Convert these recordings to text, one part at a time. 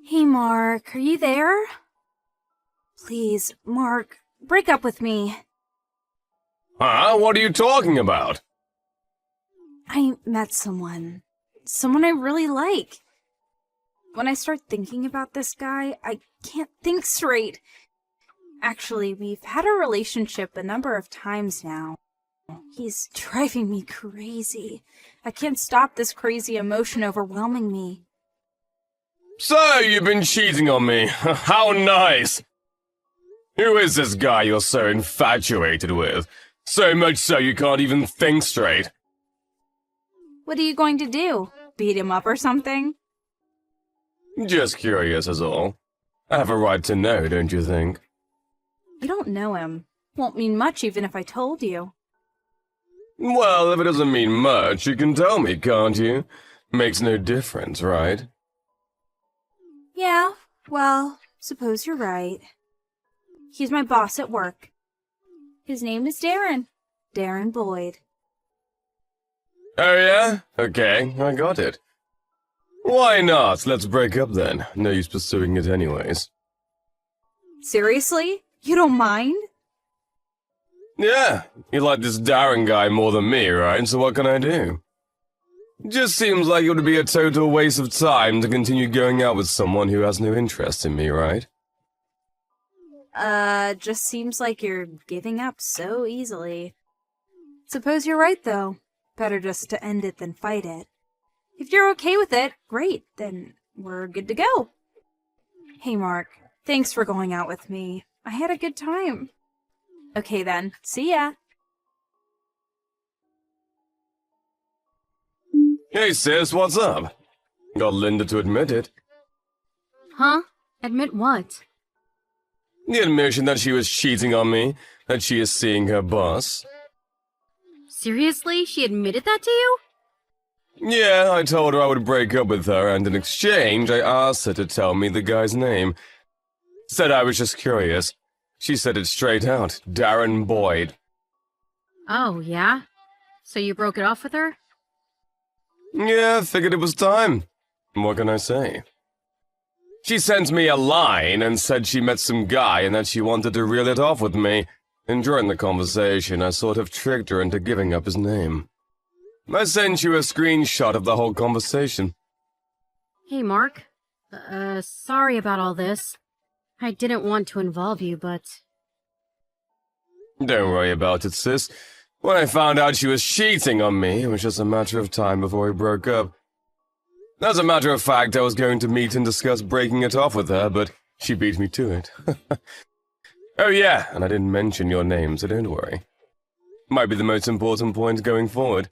Hey, Mark, are you there? Please, Mark, break up with me. Huh? What are you talking about? I met someone I really like. When I start thinking about this guy, I can't think straight. Actually, we've had a relationship a number of times now. He's driving me crazy. I can't stop this crazy emotion overwhelming me. So, you've been cheating on me. How nice! Who is this guy you're so infatuated with? So much so you can't even think straight. What are you going to do? Beat him up or something? Just curious is all. I have a right to know, don't you think? You don't know him. Won't mean much even if I told you. Well, if it doesn't mean much, you can tell me, can't you? Makes no difference, right? Yeah, well, suppose you're right. He's my boss at work. His name is Darren. Darren Boyd. Oh yeah? Okay, I got it. Why not? Let's break up then. No use pursuing it anyways. Seriously? You don't mind? Yeah, you like this Darren guy more than me, right? So what can I do? Just seems like it would be a total waste of time to continue going out with someone who has no interest in me, right? Just seems like you're giving up so easily. Suppose you're right, though. Better just to end it than fight it. If you're okay with it, great, then we're good to go. Hey, Mark, thanks for going out with me. I had a good time. Okay then, see ya. Hey sis, what's up? Got Linda to admit it. Huh? Admit what? The admission that she was cheating on me, that she is seeing her boss. Seriously? She admitted that to you? Yeah, I told her I would break up with her, and in exchange, I asked her to tell me the guy's name. Said I was just curious. She said it straight out, Darren Boyd. Oh, yeah? So you broke it off with her? Yeah, figured it was time. What can I say? She sent me a line and said she met some guy and that she wanted to reel it off with me. And during the conversation, I sort of tricked her into giving up his name. I sent you a screenshot of the whole conversation. Hey, Mark. Sorry about all this. I didn't want to involve you, but... Don't worry about it, sis. When I found out she was cheating on me, it was just a matter of time before we broke up. As a matter of fact, I was going to meet and discuss breaking it off with her, but she beat me to it. Oh yeah, and I didn't mention your name, so don't worry. Might be the most important point going forward.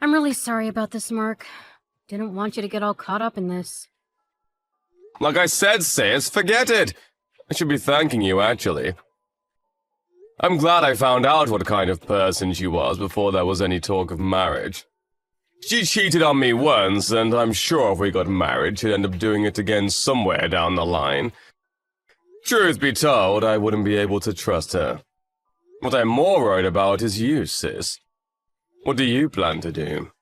I'm really sorry about this, Mark. Didn't want you to get all caught up in this. Like I said, sis, forget it! I should be thanking you, actually. I'm glad I found out what kind of person she was before there was any talk of marriage. She cheated on me once, and I'm sure if we got married, she'd end up doing it again somewhere down the line. Truth be told, I wouldn't be able to trust her. What I'm more worried about is you, sis. What do you plan to do?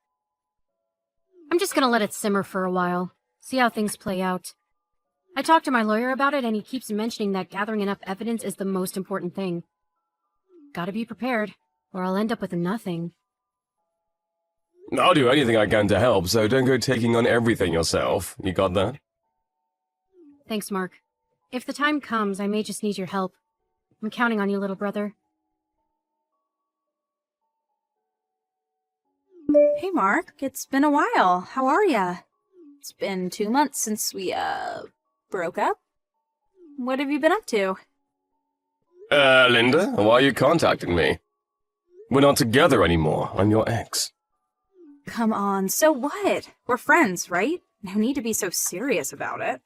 I'm just gonna let it simmer for a while. See how things play out. I talked to my lawyer about it, and he keeps mentioning that gathering enough evidence is the most important thing. Gotta be prepared, or I'll end up with nothing. I'll do anything I can to help, so don't go taking on everything yourself. You got that? Thanks, Mark. If the time comes, I may just need your help. I'm counting on you, little brother. Hey, Mark, it's been a while. How are ya? It's been 2 months since we, broke up. What have you been up to? Linda, why are you contacting me? We're not together anymore. I'm your ex. Come on, so what? We're friends, right? No need to be so serious about it.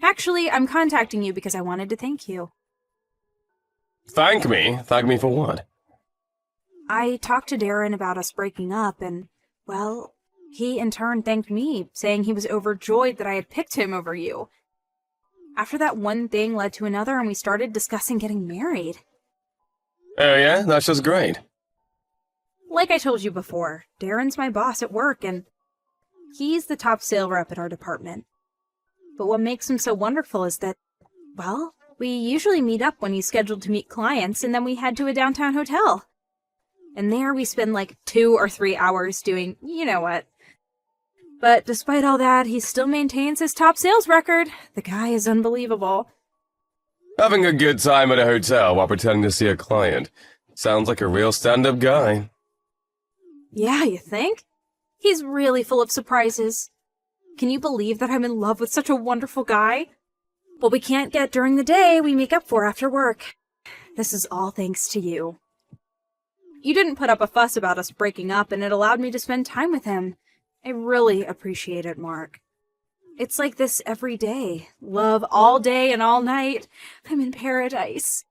Actually, I'm contacting you because I wanted to thank you. Thank me? Thank me for what? I talked to Darren about us breaking up, and, well, he in turn thanked me, saying he was overjoyed that I had picked him over you. After that, one thing led to another, and we started discussing getting married. Oh yeah? That's just great. Like I told you before, Darren's my boss at work, and he's the top sale rep at our department. But what makes him so wonderful is that, well, we usually meet up when he's scheduled to meet clients, and then we head to a downtown hotel. And there we spend like 2 or 3 hours doing you know what. But despite all that, he still maintains his top sales record. The guy is unbelievable. Having a good time at a hotel while pretending to see a client. Sounds like a real stand-up guy. Yeah, you think? He's really full of surprises. Can you believe that I'm in love with such a wonderful guy? What we can't get during the day, we make up for after work. This is all thanks to you. You didn't put up a fuss about us breaking up, and it allowed me to spend time with him. I really appreciate it, Mark. It's like this every day. Love all day and all night. I'm in paradise.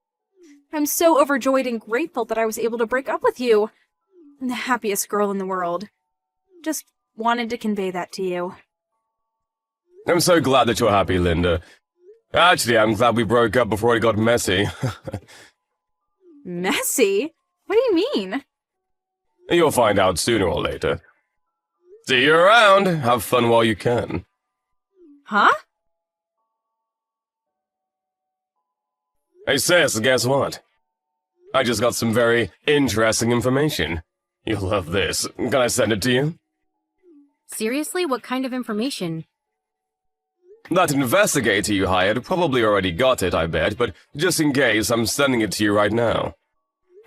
I'm so overjoyed and grateful that I was able to break up with you. I'm the happiest girl in the world. Just wanted to convey that to you. I'm so glad that you're happy, Linda. Actually, I'm glad we broke up before it got messy. Messy? What do you mean? You'll find out sooner or later. See you around. Have fun while you can. Huh? Hey sis, guess what? I just got some very interesting information. You'll love this. Can I send it to you? Seriously, what kind of information? That investigator you hired probably already got it, I bet, but just in case, I'm sending it to you right now.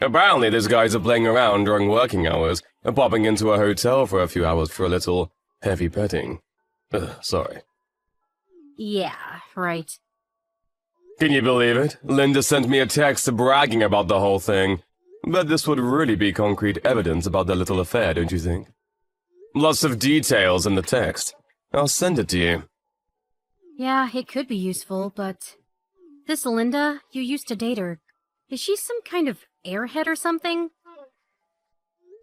Apparently, these guys are playing around during working hours and popping into a hotel for a few hours for a little heavy petting. Sorry. Yeah, right. Can you believe it? Linda sent me a text bragging about the whole thing. But this would really be concrete evidence about their little affair, don't you think? Lots of details in the text. I'll send it to you. Yeah, it could be useful, but... This Linda, you used to date her. Is she some kind of airhead or something?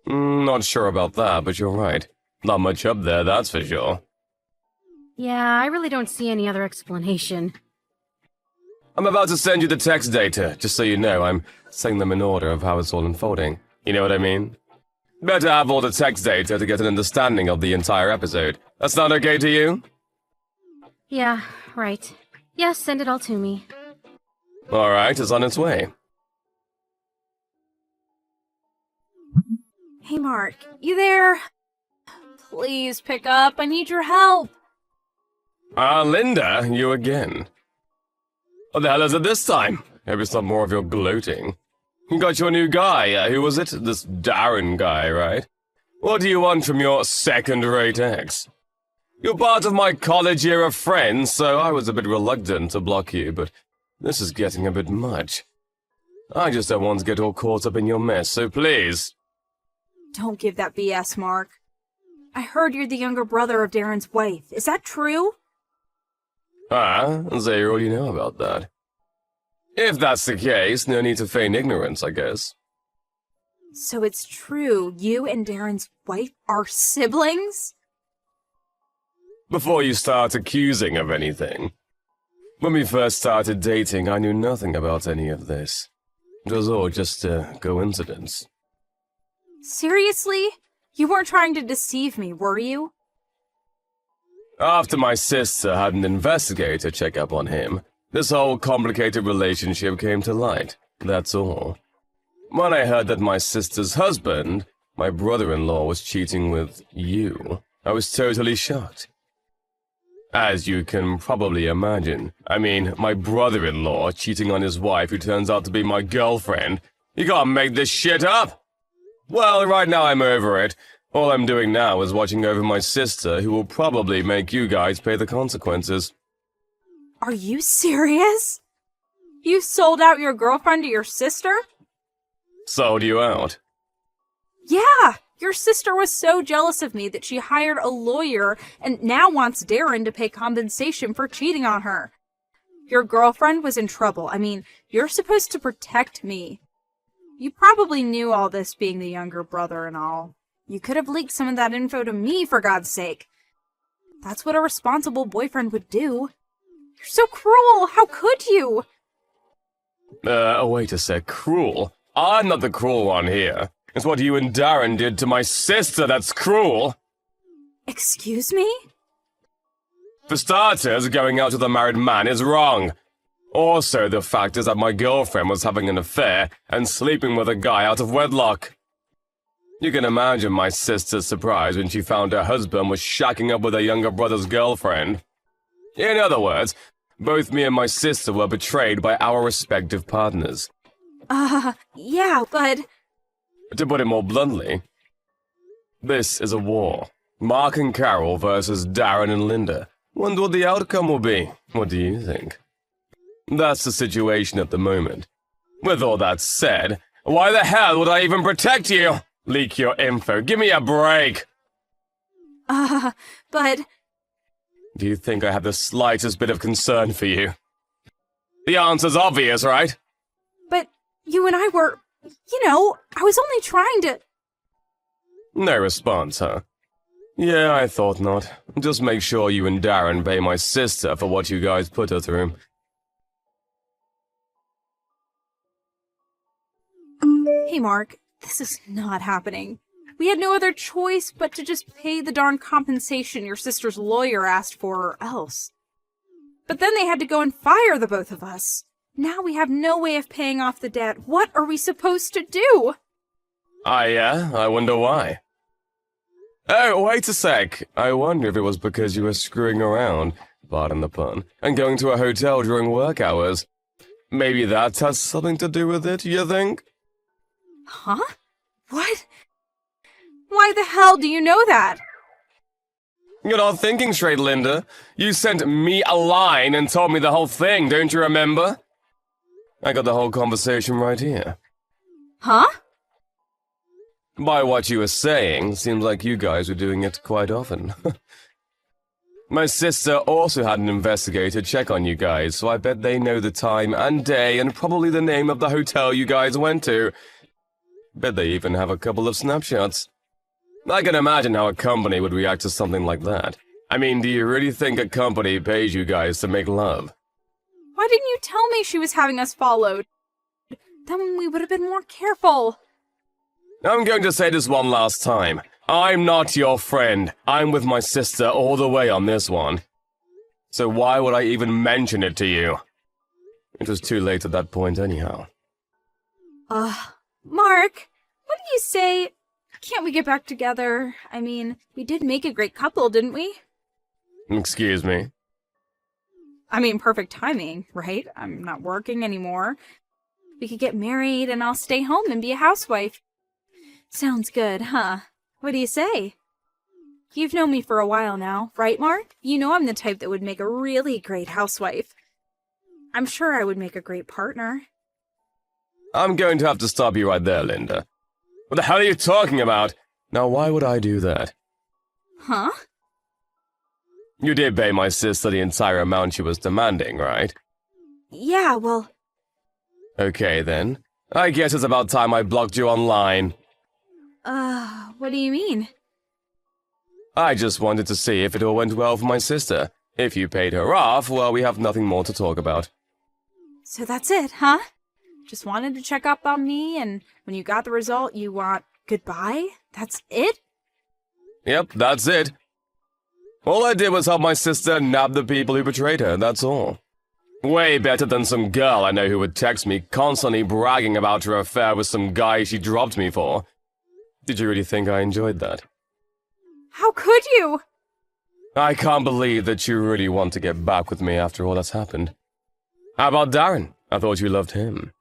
Not sure about that, but you're right. Not much up there, that's for sure. Yeah, I really don't see any other explanation. I'm about to send you the text data, just so you know. I'm setting them in order of how it's all unfolding. You know what I mean? Better have all the text data to get an understanding of the entire episode. That's not okay to you? Yeah, right. Yes, send it all to me. Alright, it's on its way. Hey, Mark, you there? Please pick up. I need your help. Linda, you again. What the hell is it this time? Maybe some more of your gloating. You got your new guy, who was it? This Darren guy, right? What do you want from your second-rate ex? You're part of my college-era friends, so I was a bit reluctant to block you, but this is getting a bit much. I just don't want to get all caught up in your mess, so please. Don't give that BS, Mark. I heard you're the younger brother of Darren's wife. Is that true? So you already know about that. If that's the case, no need to feign ignorance, I guess. So it's true, you and Darren's wife are siblings? Before you start accusing of anything. When we first started dating, I knew nothing about any of this. It was all just a coincidence. Seriously? You weren't trying to deceive me, were you? After my sister had an investigator check up on him, this whole complicated relationship came to light, that's all. When I heard that my sister's husband, my brother-in-law, was cheating with you, I was totally shocked. As you can probably imagine, I mean, my brother-in-law cheating on his wife who turns out to be my girlfriend. You can't make this shit up! Well, right now I'm over it. All I'm doing now is watching over my sister, who will probably make you guys pay the consequences. Are you serious? You sold out your girlfriend to your sister? Sold you out. Yeah! Your sister was so jealous of me that she hired a lawyer and now wants Darren to pay compensation for cheating on her. Your girlfriend was in trouble. I mean, you're supposed to protect me. You probably knew all this being the younger brother and all. You could have leaked some of that info to me, for God's sake. That's what a responsible boyfriend would do. You're so cruel! How could you? Wait a sec. Cruel? I'm not the cruel one here. It's what you and Darren did to my sister that's cruel! Excuse me? For starters, going out with a married man is wrong. Also, the fact is that my girlfriend was having an affair and sleeping with a guy out of wedlock. You can imagine my sister's surprise when she found her husband was shacking up with her younger brother's girlfriend. In other words, both me and my sister were betrayed by our respective partners. Yeah, but... To put it more bluntly, this is a war. Mark and Carol versus Darren and Linda. Wonder what the outcome will be. What do you think? That's the situation at the moment. With all that said, why the hell would I even protect you? Leak your info. Give me a break. But... Do you think I have the slightest bit of concern for you? The answer's obvious, right? But you and I were... I was only trying to... No response, huh? Yeah, I thought not. Just make sure you and Darren pay my sister for what you guys put her through. Hey, Mark, this is not happening. We had no other choice but to just pay the darn compensation your sister's lawyer asked for or else. But then they had to go and fire the both of us. Now we have no way of paying off the debt. What are we supposed to do? I wonder why. Oh, wait a sec. I wonder if it was because you were screwing around, pardon the pun, and going to a hotel during work hours. Maybe that has something to do with it, you think? Huh? What? Why the hell do you know that? You're not thinking straight, Linda. You sent me a line and told me the whole thing, don't you remember? I got the whole conversation right here. Huh? By what you were saying, seems like you guys were doing it quite often. My sister also had an investigator check on you guys, so I bet they know the time and day and probably the name of the hotel you guys went to. Bet they even have a couple of snapshots. I can imagine how a company would react to something like that. I mean, do you really think a company pays you guys to make love? Why didn't you tell me she was having us followed? Then we would have been more careful. I'm going to say this one last time. I'm not your friend. I'm with my sister all the way on this one. So why would I even mention it to you? It was too late at that point anyhow. Mark, what do you say? Can't we get back together? I mean, we did make a great couple, didn't we? Excuse me? I mean, perfect timing, right? I'm not working anymore. We could get married and I'll stay home and be a housewife. Sounds good, huh? What do you say? You've known me for a while now, right, Mark? You know I'm the type that would make a really great housewife. I'm sure I would make a great partner. I'm going to have to stop you right there, Linda. What the hell are you talking about? Now, why would I do that? Huh? You did pay my sister the entire amount she was demanding, right? Yeah, well... Okay, then. I guess it's about time I blocked you online. What do you mean? I just wanted to see if it all went well for my sister. If you paid her off, well, we have nothing more to talk about. So that's it, huh? Just wanted to check up on me, and when you got the result, you want goodbye? That's it? Yep, that's it. All I did was help my sister nab the people who betrayed her, that's all. Way better than some girl I know who would text me constantly bragging about her affair with some guy she dropped me for. Did you really think I enjoyed that? How could you? I can't believe that you really want to get back with me after all that's happened. How about Darren? I thought you loved him.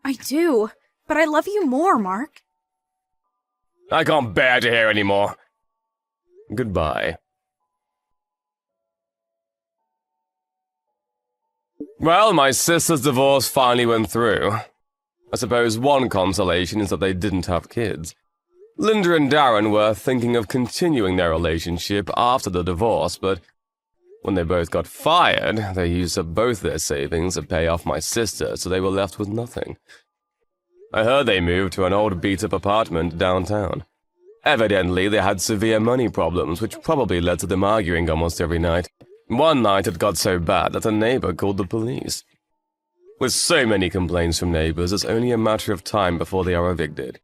I do, but I love you more, Mark. I can't bear to hear anymore. Goodbye. Well, my sister's divorce finally went through. I suppose one consolation is that they didn't have kids. Linda and Darren were thinking of continuing their relationship after the divorce, but when they both got fired, they used up both their savings to pay off my sister, so they were left with nothing. I heard they moved to an old beat-up apartment downtown. Evidently, they had severe money problems, which probably led to them arguing almost every night. One night it got so bad that a neighbor called the police. With so many complaints from neighbors, it's only a matter of time before they are evicted.